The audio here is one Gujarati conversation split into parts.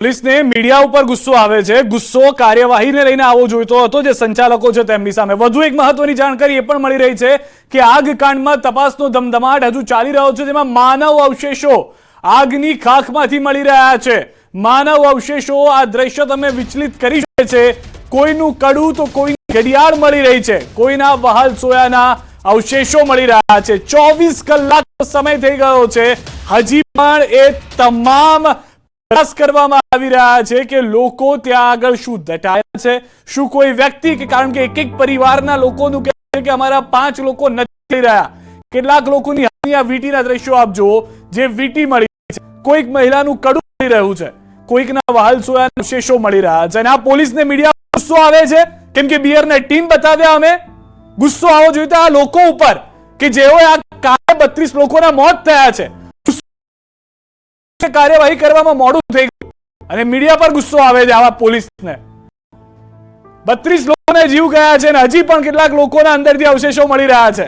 પોલીસને મીડિયા ઉપર ગુસ્સો આવે છે. ગુસ્સો કાર્યવાહીને લઈને આવવો જોઈતો હતો જે સંચાલકો છે તેમની સામે. વધુ એક મહત્વની જાણકારી એ પણ મળી રહી છે કે આગકાંડમાં તપાસનો ધમધમાટ હજુ ચાલી રહ્યો છે, જેમાં માનવ અવશેષો આગની ખાખમાંથી મળી રહ્યા છે. માનવ અવશેષો આ દ્રશ્ય તમે વિચલિત કરી શકે છે. કોઈનું કડું તો કોઈની ઘડિયાળ મળી રહી છે, કોઈના વહાલ સોયાના અવશેષો મળી રહ્યા છે. 24 કલાકનો સમય થઈ ગયો છે, હજી પણ એ તમામ પ્રયાસ કરવામાં આવી રહ્યા છે કે લોકો ત્યાં આગળ શું દટાયા છે, શું કોઈ વ્યક્તિ, કે કારણ કે એક પરિવારના લોકોનું કહેવું છે કે અમારા 5 લોકો નથી મળી રહ્યા. કેટલાક લોકોની આ વીટીના દ્રશ્યો આપ જુઓ, જે વીટી મળી છે, કોઈક મહિલાનું કડું મળી રહ્યું છે, કોઈકના વહાલ સોયાના અવશેષો મળી રહ્યા છે. અને આ પોલીસને મીડિયા ગુસ્સો આવે છે કેમ કે બિયરના ટીમ બતાવ્યા અમે. ગુસ્સો આવો જોઈએ આ લોકો ઉપર કે જેઓએ આ કાલે 32 લોકોના મોત થયા છે, કાર્યવાહી કરવામાં મોડું થઈ ગયું અને મીડિયા પર ગુસ્સો આવે છે આવા પોલીસને. 32 લોકોને જીવ ગયા છે અને હજી પણ કેટલાક લોકોના અંદરથી અવશેષો મળી રહ્યા છે.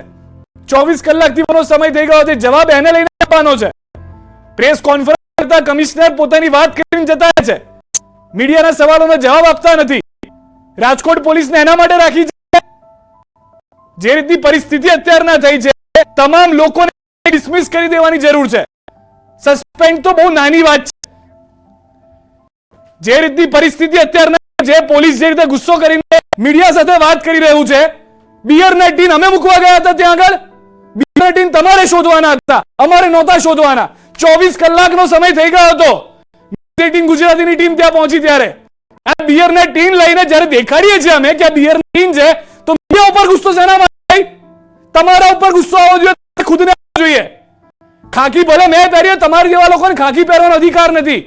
24 કલાકથી વધુનો સમય થઈ ગયો છે. જવાબ એને લઈને આપવાનો છે. પ્રેસ કોન્ફરન્સ કરતા કમિશનર પોતાની વાત કરીને જતા રહે છે, મીડિયાના સવાલોનો જવાબ આપતા નથી. રાજકોટ પોલીસને એના માટે રાખી છે. જે રીતની પરિસ્થિતિ અત્યારના થઈ છે, તમામ લોકોને ડિસમિસ કરી દેવાની જરૂર છે. સસ્પેન્ડ તો બહુ નાની વાત છે. જે રીતની પરિસ્થિતિ અત્યારના જે પોલીસ જે રીતે ગુસ્સો કરીને મીડિયા સાથે વાત કરી રહ્યું છે, બિયરના ટીમ અમે મૂકવા ગયા હતા ત્યાં આગળ. બિયરના ટીમ તમારે શોધવાના હતા, અમારે નહોતા શોધવાના. 24 કલાકનો સમય થઈ ગયો હતો. ટીમ ગુજરાતીની ટીમ ત્યાં પહોંચી ત્યારે આ બિયરના ટીમ લઈને જ્યારે દેખાડીએ છીએ અમે કે આ બિયરની ટીમ છે, તો મીડિયા ઉપર ગુસ્સો શેના માટે? તમારા ઉપર ગુસ્સો આવવો જોઈએ, ખુદને આવવો જોઈએ. ખાકી ભલે મેં પહેરીએ, તમારા જેવા લોકોને ખાકી પહેરવાનો અધિકાર નથી.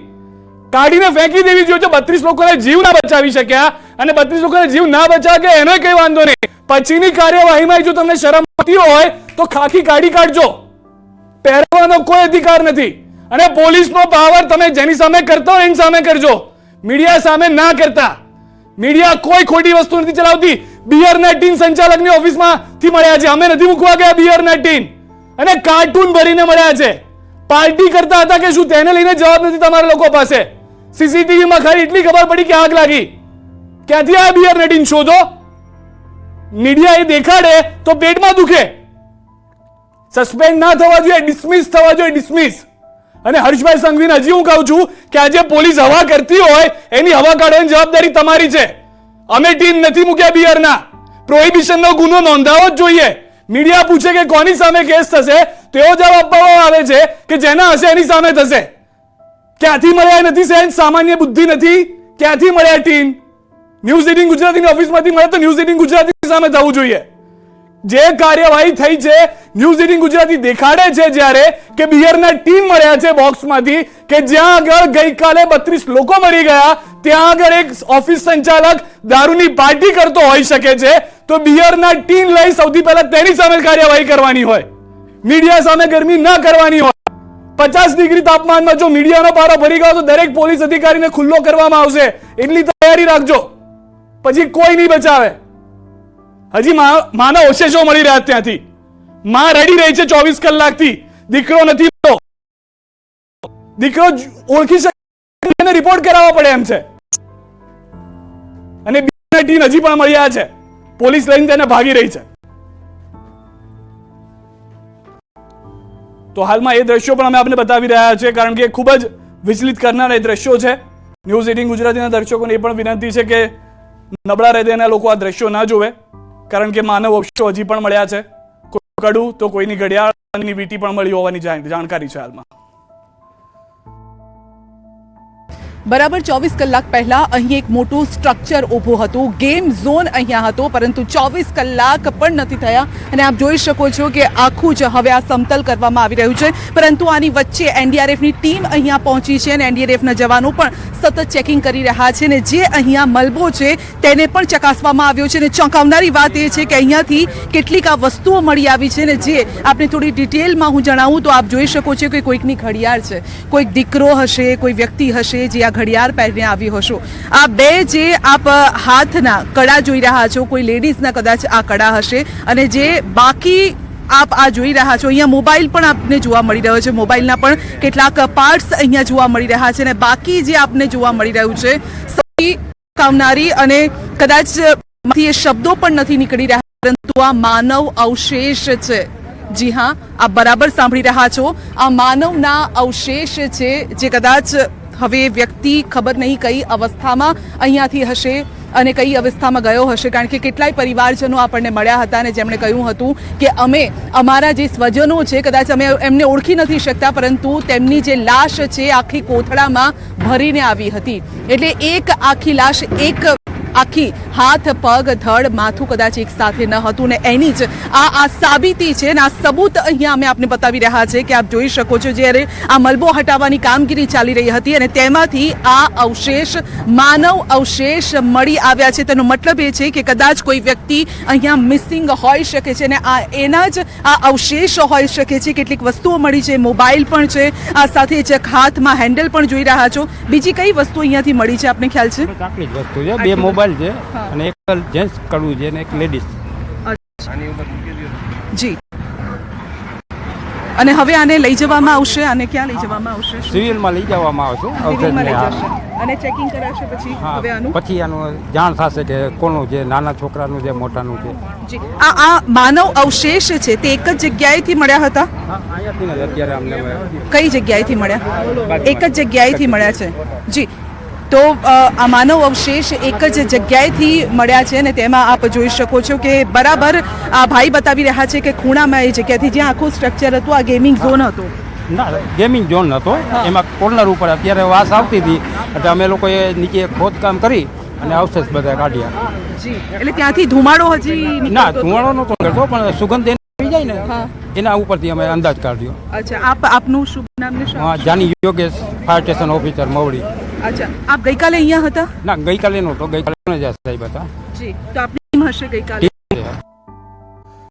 કાઢીને ફેંકી દેવી જોઈએ. 32 લોકોને જીવ ના બચાવી શક્યા અને 32 લોકોને જીવ ના બચાવે કે એનો કઈ વાંધો નહીં. પછીની કાર્યવાહીમાં જો તમને શરમ આવતી હોય તો ખાકી કાઢી કાઢજો. પહેરવાનો કોઈ અધિકાર નથી. અને પોલીસનો પાવર તમે જેની સામે કરતા હોય એની સામે કરજો, મીડિયા સામે ના કરતા. મીડિયા કોઈ ખોટી વસ્તુ નથી ચલાવતી. બિયરના ટીમ સંચાલકની ઓફિસમાંથી મળ્યા છે, અમે નથી મૂકવા ગયા બિયરના ટીમ. અને કાર્ટૂન ભરીને મળ્યા છે. પાર્ટી કરતા હતા કે શું, તેને લઈને જવાબ નથી તમારા લોકો પાસે. સીસીટીવી માં ખાલી એટલી ખબર પડી કે આગ લાગી. ક્યાંથી આ બિયર ટીમ શોધો? મીડિયા એ દેખાડે તો પેટમાં દુખે. સસ્પેન્ડ ના થવા જોઈએ, ડિસમિસ થવા જોઈએ, ડિસમિસ. અને હર્ષભાઈ સંઘવીને હજી હું કહું છું કે આજે પોલીસ હવા કરતી હોય એની હવા કાઢવાની જવાબદારી તમારી છે. અમે ટીમ નથી મૂક્યા બિયરના. પ્રોહિબિશનનો ગુનો નોંધાવો જ જોઈએ. મીડિયા પૂછે કે કોની સામે કેસ થશે, તો એવો જવાબ આપવામાં આવે છે કે જેના હશે એની સામે થશે. ક્યાંથી મળ્યા નથી સાહેબ? સામાન્ય બુદ્ધિ નથી. ક્યાંથી મળ્યા ટીમ? ન્યૂઝ 18 ગુજરાતીની ઓફિસમાંથી મળે તો ન્યૂઝ 18 ગુજરાતીની સામે થવું જોઈએ. જે કાર્યવાહી થઈ છે, ન્યૂઝ 18 ગુજરાતી દેખાડે છે જ્યારે કે બિયરના ટીમ મળ્યા છે બોક્સમાંથી, કે જ્યાં આગળ ગઈકાલે 32 લોકો મરી ગયા, ત્યાં આગળ એક ઓફિસ સંચાલક દારૂની પાર્ટી કરતો હોઈ શકે છે, તો બિયરના ટીમ લઈ સૌથી પહેલા તેની સામે કાર્યવાહી કરવાની હોય. મીડિયા સામે ગરમી ના કરવાની હોય. 50 ડિગ્રી તાપમાનમાં જો મીડિયાનો પારો ભરી ગયો તો દરેક પોલીસ અધિકારીને ખુલ્લો કરવામાં આવશે. એટલી તૈયારી રાખજો, પછી કોઈ નહીં બચાવે. હજી માના અવશેષો મળી રહ્યા ત્યાંથી. માં રડી રહી છે 24 કલાકથી. દીકરો નથી મળતો. દીકરો ઓળખી શકે, એને રિપોર્ટ કરાવવો પડે એમ છે. અને ટીમ હજી પણ મળ્યા છે, પોલીસ લઈને તેને ભાગી રહી છે. તો હાલમાં એ દ્રશ્યો પણ અમે આપને બતાવી રહ્યા છે, કારણ કે ખૂબ જ વિચલિત કરનારા એ દ્રશ્યો છે. ન્યૂઝ 18 ગુજરાતીના દર્શકોને એ પણ વિનંતી છે કે નબળા હૃદયના લોકો આ દ્રશ્યો ના જોવે, કારણ કે માનવ અવશેષો હજી પણ મળ્યા છે. કોઈ કડું તો કોઈની ઘડિયાળની વીંટી પણ મળી હોવાની જાણકારી છે હાલમાં. બરાબર 24 કલાક પહેલા અહીં એક મોટું સ્ટ્રક્ચર ઊભું હતું, ગેમ ઝોન અહીંયા હતો, પરંતુ 24 કલાક પણ નથી થયા અને આપ જોઈ શકો છો કે આખું જ હવે આ સમતલ કરવામાં આવી રહ્યું છે. પરંતુ આની વચ્ચે એનડીઆરએફની ટીમ અહીંયા પહોંચી છે અને એનડીઆરએફના જવાનો પણ સતત ચેકિંગ કરી રહ્યા છે અને જે અહીંયા મલબો છે તેને પણ ચકાસવામાં આવ્યો છે. અને ચોંકાવનારી વાત એ છે કે અહીંયાથી કેટલીક આ વસ્તુઓ મળી આવી છે ને જે આપણે થોડી ડિટેલમાં હું જણાવું તો આપ જોઈ શકો છો કે કોઈકની ઘડિયાળ છે, કોઈક દીકરો હશે, કોઈ વ્યક્તિ હશે જે આ ઘડિયાળ પહેરીને આવી હશો. આ બે જે આપ હાથના કડા જોઈ રહ્યા છો, કોઈ લેડીઝના કદાચ આ કડા હશે અને જે બાકી આપ આ જોઈ રહ્યા છો અહીંયા મોબાઈલ પણ આપને જોવા મળી રહ્યો છે, મોબાઈલના પણ કેટલાક પાર્ટ્સ અહીંયા જોવા મળી રહ્યા છે અને બાકી જે આપને જોવા મળી રહ્યું છે સૌથી કામનારી અને કદાચ માંથી એ શબ્દો પણ નથી નીકળી રહ્યા પરંતુ આ માનવ અવશેષ છે. જી હા, આપ બરાબર સાંભળી રહ્યા છો, આ માનવના અવશેષ છે જે કદાચ હવે વ્યક્તિ ખબર નહીં કઈ અવસ્થામાં અહીંયાથી હશે અને કઈ અવસ્થામાં ગયો હશે, કારણ કે કેટલાય પરિવારજનો આપણને મળ્યા હતા અને જેમણે કહ્યું હતું કે અમે અમારા જે સ્વજનો છે કદાચ અમે એમને ઓળખી નથી શકતા પરંતુ તેમની જે લાશ છે આખી કોથળામાં ભરીને આવી હતી. એટલે એક આખી લાશ, એક આખી હાથ પગ ધડ માથું કદાચ એક સાથે ન હતું ને એની જ આ સાબિતી છે અને આ સબૂત અહીંયા અમે આપને બતાવી રહ્યા છે કે આપ જોઈ શકો છો જ્યારે આ મલબો હટાવવાની કામગીરી ચાલી રહી હતી અને તેમાંથી આ અવશેષ, માનવ અવશેષ મળી આવ્યા છે. તેનો મતલબ એ છે કે કદાચ કોઈ વ્યક્તિ અહીંયા મિસિંગ હોઈ શકે છે અને આ એના જ આ અવશેષ હોઈ શકે છે. કેટલીક વસ્તુઓ મળી છે, મોબાઈલ પણ છે, આ સાથે જ હાથમાં હેન્ડલ પણ જોઈ રહ્યા છો. બીજી કઈ વસ્તુ અહીંયાથી મળી છે આપને ખ્યાલ છે? આટલી જ વસ્તુ છે, 2 મોબાઈલ છે અને એક જેન્ટ્સ કડવું છે અને એક લેડીઝ. જી, અને હવે આને લઈ જવામાં આવશે, આને ક્યાં લઈ જવામાં આવશે? સિવિલમાં લઈ જવામાં આવશે. સિવિલમાં લઈ અવશેષને જશે અને ચેકિંગ કરાશે પછી હા, હવે આનું પછી આનું જાણ થશે કે કોનું છે, નાના છોકરાનું છે, મોટાનું છે. જી, આ માનવ અવશેષ છે તે એક જ જગ્યાએથી મળ્યા હતા? હા, અહીંયાથી જ અત્યારે અમને કઈ જગ્યાએથી મળ્યા? એક જ જગ્યાએથી મળ્યા છે. જી, તો આ માનવ અવશેષ એક જ જગ્યાએથી મળ્યા છે અને તેમાં આપ જોઈ શકો છો કે બરાબર આ ભાઈ બતાવી રહ્યા છે કે ખૂણામાં એ જગ્યાથી જ્યાં આખું સ્ટ્રક્ચર હતું, આ ગેમિંગ ઝોન હતો. ના, ગેમિંગ ઝોન હતો, એમાં કોર્નર ઉપર અત્યારે વાસ આવતી હતી એટલે અમે લોકોએ નીચે ખોદકામ કરી અને અવશેષ બધા કાઢ્યા. જી, એટલે ત્યાંથી ધુમાડો હજી ના, નીકળતો હતો? ધુમાડો નહોતો કરતો પણ સુગંધ એને આવી જાય ને હા. એના ઉપરથી અમે અંદાજ કાઢ્યો. અચ્છા, આપનું શુભ નામ ને શું? હા, Jani Yogesh, fire station officer Mavdi. અચ્છા, આપ ગઈકાલે અહીંયા હતા? ના, ગઈકાલે નહોતો, ગઈકાલે જ સાહેબ હતા. જી, તો આપની ટીમ હશે ગઈકાલે?